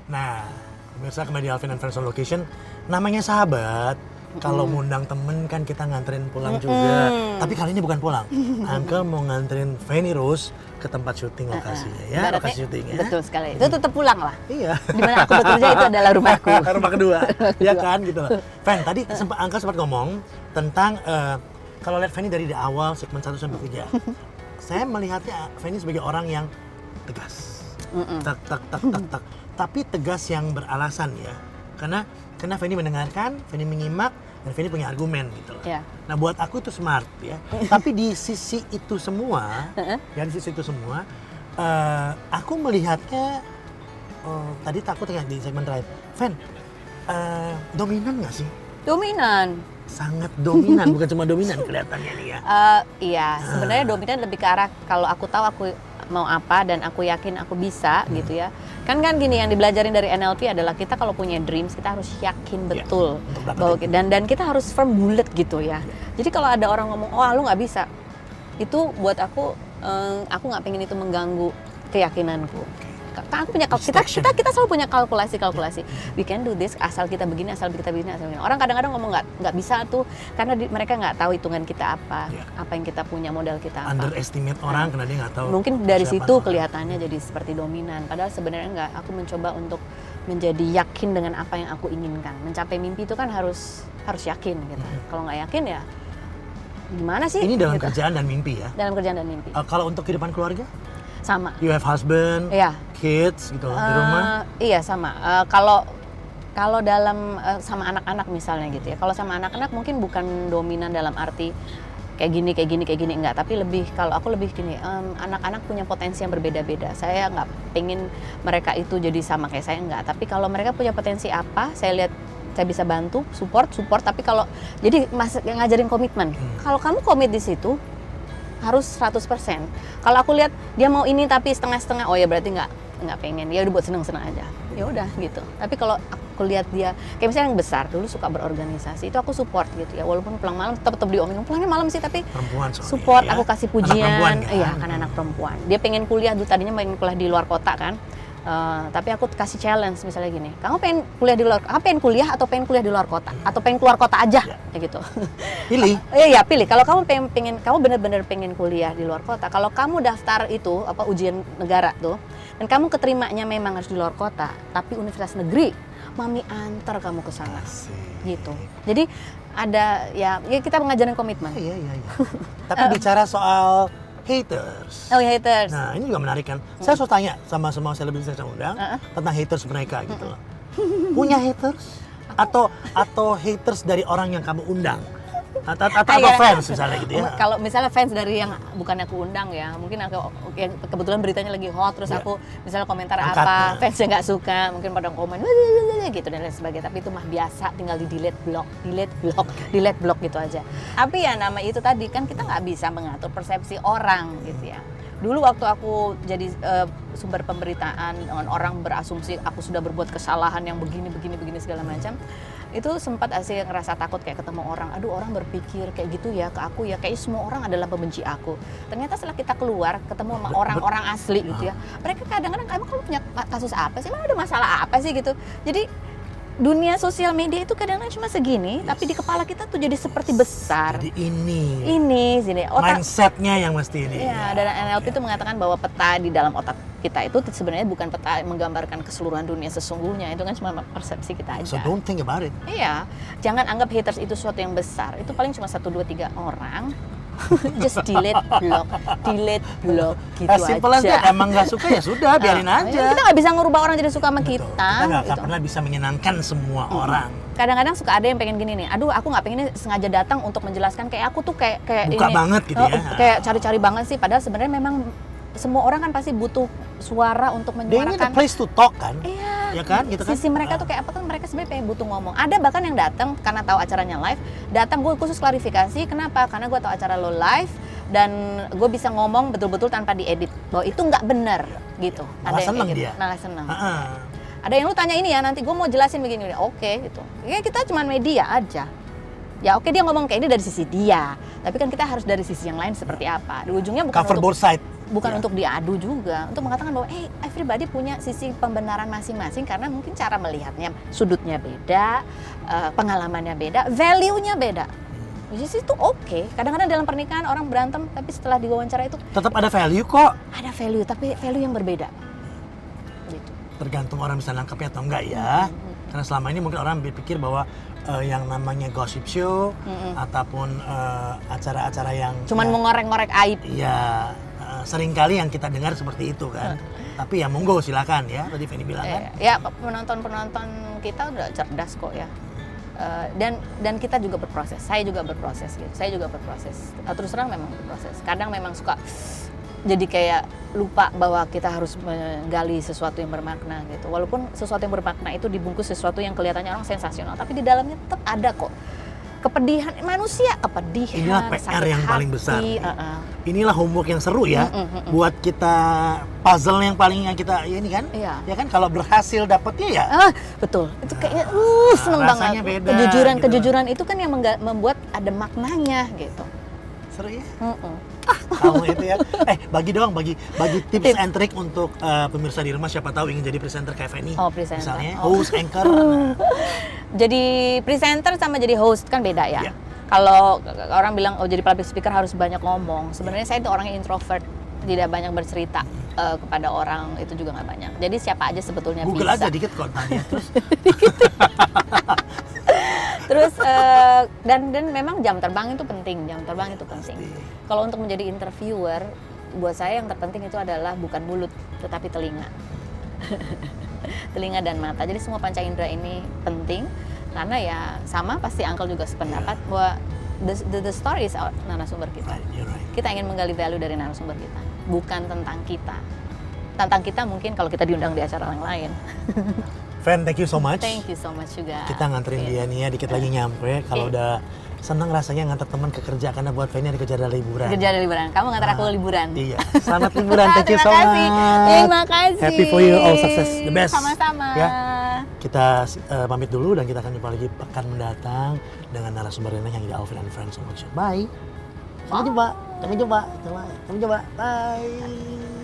Nah, pemirsa kembali di Alvin and Friends on Location. Namanya sahabat, kalau ngundang temen kan kita nganterin pulang juga. Tapi kali ini bukan pulang. Uncle mau nganterin Fanny Rose ke tempat syuting lokasinya ya, Ibaratnya, lokasi syutingnya. betul sekali. Itu tetap pulang lah. Iya. Di mana aku bekerja itu adalah rumahku. Rumah kedua, ya kan gitu loh. Fan, tadi Uncle sempat ngomong tentang kalau lihat Fanny dari awal segmen 1 sampai 3. Saya melihatnya Fanny sebagai orang yang tegas. Tak tak tak tak tak. Tapi tegas yang beralasan ya. Karena Fanny mendengarkan, Fanny menyimak, dan Fanny punya argumen gitu loh. Yeah. Nah buat aku itu smart ya. Tapi di sisi itu semua, aku melihatnya tadi takut ya di segmen terakhir. Fan, dominan nggak sih? Dominan. Sangat dominan, bukan cuma dominan kelihatannya nih ya. Iya, sebenarnya dominan lebih ke arah kalau aku tahu aku mau apa dan aku yakin aku bisa gitu ya. Kan gini yang dibelajarin dari NLP adalah kita kalau punya dreams kita harus yakin betul bahwa dan kita harus firm bullet gitu ya. Jadi kalau ada orang ngomong, "Oh, lu nggak bisa." Itu buat aku nggak pengen itu mengganggu keyakinanku. Kan aku punya kita selalu punya kalkulasi. We can do this asal kita begini. Orang kadang-kadang ngomong nggak bisa tuh karena mereka nggak tahu hitungan kita apa yang kita punya, modal kita apa. Underestimate orang karena dia nggak tahu. Mungkin dari situ kelihatannya jadi seperti dominan. Padahal sebenarnya nggak. Aku mencoba untuk menjadi yakin dengan apa yang aku inginkan. Mencapai mimpi itu kan harus yakin gitu. Kalau nggak yakin ya gimana sih? Ini dalam gitu. Kerjaan dan mimpi ya. Dalam kerjaan dan mimpi. Kalau untuk kehidupan keluarga? Sama. You have husband, kids gitu di rumah? Iya sama. Kalau dalam sama anak-anak misalnya gitu ya. Kalau sama anak-anak mungkin bukan dominan dalam arti kayak gini enggak. Tapi kalau aku lebih gini, anak-anak punya potensi yang berbeda-beda. Saya nggak pengen mereka itu jadi sama kayak saya enggak. Tapi kalau mereka punya potensi apa, saya lihat saya bisa bantu, support. Tapi kalau jadi ngajarin komitmen. Kalau kamu komit di situ harus 100%. Kalau aku lihat dia mau ini tapi setengah-setengah, oh ya berarti nggak pengen. Ya udah buat seneng-seneng aja. Ya udah gitu. Tapi kalau aku lihat dia kayak misalnya yang besar dulu suka berorganisasi, itu aku support gitu ya. Walaupun pulang malam tetap diomongin pulangnya malam sih, tapi perempuan support, ya. Aku kasih pujian. Iya, Kan anak perempuan. Dia pengen kuliah dulu, tadinya pengen kuliah di luar kota kan. Tapi aku kasih challenge misalnya gini, kamu pengen kuliah atau pengen kuliah di luar kota atau pengen keluar kota aja kayak gitu. Pilih. Iya pilih. Kalau kamu kamu benar-benar pengen kuliah di luar kota, kalau kamu daftar itu ujian negara tuh dan kamu keterimanya memang harus di luar kota tapi universitas negeri, mami antar kamu ke sana. Gitu. Jadi ada ya kita mengajarkan komitmen. Iya. Tapi bicara soal haters. Oh ya, haters. Nah ini juga menarik kan. Saya selalu tanya sama semua selebritis yang saya undang tentang haters mereka gitu loh. Punya haters? Atau haters dari orang yang kamu undang? Atau fans misalnya gitu ya? Kalau misalnya fans dari yang bukan aku undang ya, mungkin aku yang kebetulan beritanya lagi hot terus aku misalnya komentar apa, fansnya nggak suka, mungkin pada komen gitu dan lain sebagainya. Tapi itu mah biasa, tinggal di delete block gitu aja. Tapi ya nama itu tadi kan kita nggak bisa mengatur persepsi orang gitu ya. Dulu waktu aku jadi sumber pemberitaan, orang berasumsi aku sudah berbuat kesalahan yang begini segala macam. Itu sempat asli ngerasa takut kayak ketemu orang. Aduh, orang berpikir kayak gitu ya ke aku ya, kayak semua orang adalah pembenci aku. Ternyata setelah kita keluar ketemu sama orang-orang asli gitu ya, mereka kadang-kadang emang kamu punya kasus apa sih, emang ada masalah apa sih gitu. Jadi dunia sosial media itu kadang-kadang cuma segini, tapi di kepala kita tuh jadi seperti besar. Jadi sini otak, mindsetnya yang mesti ini. Iya, dan NLP itu mengatakan bahwa peta di dalam otak kita itu sebenarnya bukan peta yang menggambarkan keseluruhan dunia sesungguhnya, itu kan cuma persepsi kita aja. So don't think about it. Iya, jangan anggap haters itu sesuatu yang besar. Itu paling cuma 1, 2, 3 orang. Just delete block gitu aja. Simple aja. Emang nggak suka ya sudah, biarin aja. Kita nggak bisa ngubah orang jadi suka sama kita. Kita nggak pernah bisa menyenangkan semua orang. Kadang-kadang suka ada yang pengen gini nih. Aduh, aku nggak pengen sengaja datang untuk menjelaskan kayak aku tuh kayak buka ini banget gitu ya. Kayak cari-cari banget sih. Padahal sebenarnya memang semua orang kan pasti butuh suara untuk menyuarakan. They need a place to talk kan? Iya. Ya kan, gitu kan? Sisi mereka tuh kayak apa kan, mereka sebenarnya pengen butuh ngomong. Ada bahkan yang datang karena tahu acaranya live, datang gue khusus klarifikasi. Kenapa? Karena gue tahu acara lo live dan gue bisa ngomong betul-betul tanpa diedit bahwa itu nggak benar gitu. Malah seneng dia. Malah seneng. Ada yang lu tanya ini ya, nanti gue mau jelasin begini. Oke gitu. Ya kita cuma media aja. Ya oke, dia ngomong kayak ini dari sisi dia, tapi kan kita harus dari sisi yang lain seperti apa. Di ujungnya bukan cover both side. bukan Ya. untuk diadu juga, untuk mengatakan bahwa everybody punya sisi pembenaran masing-masing karena mungkin cara melihatnya, sudutnya beda, pengalamannya beda, value-nya beda. Which is itu oke. Kadang-kadang dalam pernikahan orang berantem tapi setelah diwawancara itu Tetap ada value kok. ada value, tapi value yang berbeda. Gitu. Tergantung orang bisa nangkepnya atau enggak ya. Karena selama ini mungkin orang berpikir bahwa yang namanya gossip show ataupun acara-acara yang Cuman mengorek-ngorek aib. ya seringkali yang kita dengar seperti itu kan. Tapi ya monggo silakan ya, tadi Fanny bilang kan. Ya penonton-penonton kita udah cerdas kok ya. Dan kita juga berproses. Saya juga berproses gitu. Saya juga berproses. Terus terang memang berproses. Kadang memang suka jadi kayak lupa bahwa kita harus menggali sesuatu yang bermakna gitu. Walaupun sesuatu yang bermakna itu dibungkus sesuatu yang kelihatannya orang sensasional, tapi di dalamnya tetap ada kok kepedihan manusia, kepedihan, Inilah PR sakit yang hati, paling besar. Inilah homework yang seru ya, buat kita puzzle yang paling yang kita ini kan, Iya. ya kan kalau berhasil dapetnya ya. Betul. Itu kayaknya seneng rasanya banget. beda, Kejujuran, gitu. kejujuran itu kan yang membuat ada maknanya gitu. Seru ya. Mm-mm. Kamu itu ya. Bagi tips and trick untuk pemirsa di rumah siapa tahu ingin jadi presenter kayak Fanny. Oh, presenter. Misalnya Oh. host, anchor. Nah, Jadi presenter sama jadi host kan beda ya. Iya. Kalau orang bilang jadi public speaker harus banyak ngomong. Sebenarnya saya itu orangnya introvert, tidak banyak bercerita kepada orang, itu juga nggak banyak. Jadi siapa aja sebetulnya Google bisa. aja dikit kok tanya terus. Terus dan memang jam terbang itu penting, jam terbang itu penting. Kalau untuk menjadi interviewer, buat saya yang terpenting itu adalah bukan mulut, tetapi telinga. Telinga dan mata. Jadi semua panca indera ini penting karena ya sama pasti Uncle juga sependapat bahwa the story is our narasumber kita. Right, you're right. Kita ingin menggali value dari narasumber kita, bukan tentang kita. Tentang kita mungkin kalau kita diundang di acara yang lain. Fan, thank you so much. Thank you so much juga. Kita nganterin dia nih ya, dikit lagi nyampe. Kalau udah senang rasanya nganter teman ke kerja karena buat Fanny ada kerja dari liburan. Kerja dari liburan. Kamu ngantar aku liburan. Iya. Selamat liburan. Thank you so Terima much. kasih. Terima kasih. Happy for you, all success, the best. Sama-sama. Ya. Kita pamit dulu dan kita akan jumpa lagi pekan mendatang dengan narasumber lainnya yang di Alvin and Friends Show. Bye. Sampai jumpa. Sampai jumpa. Sampai jumpa. Bye.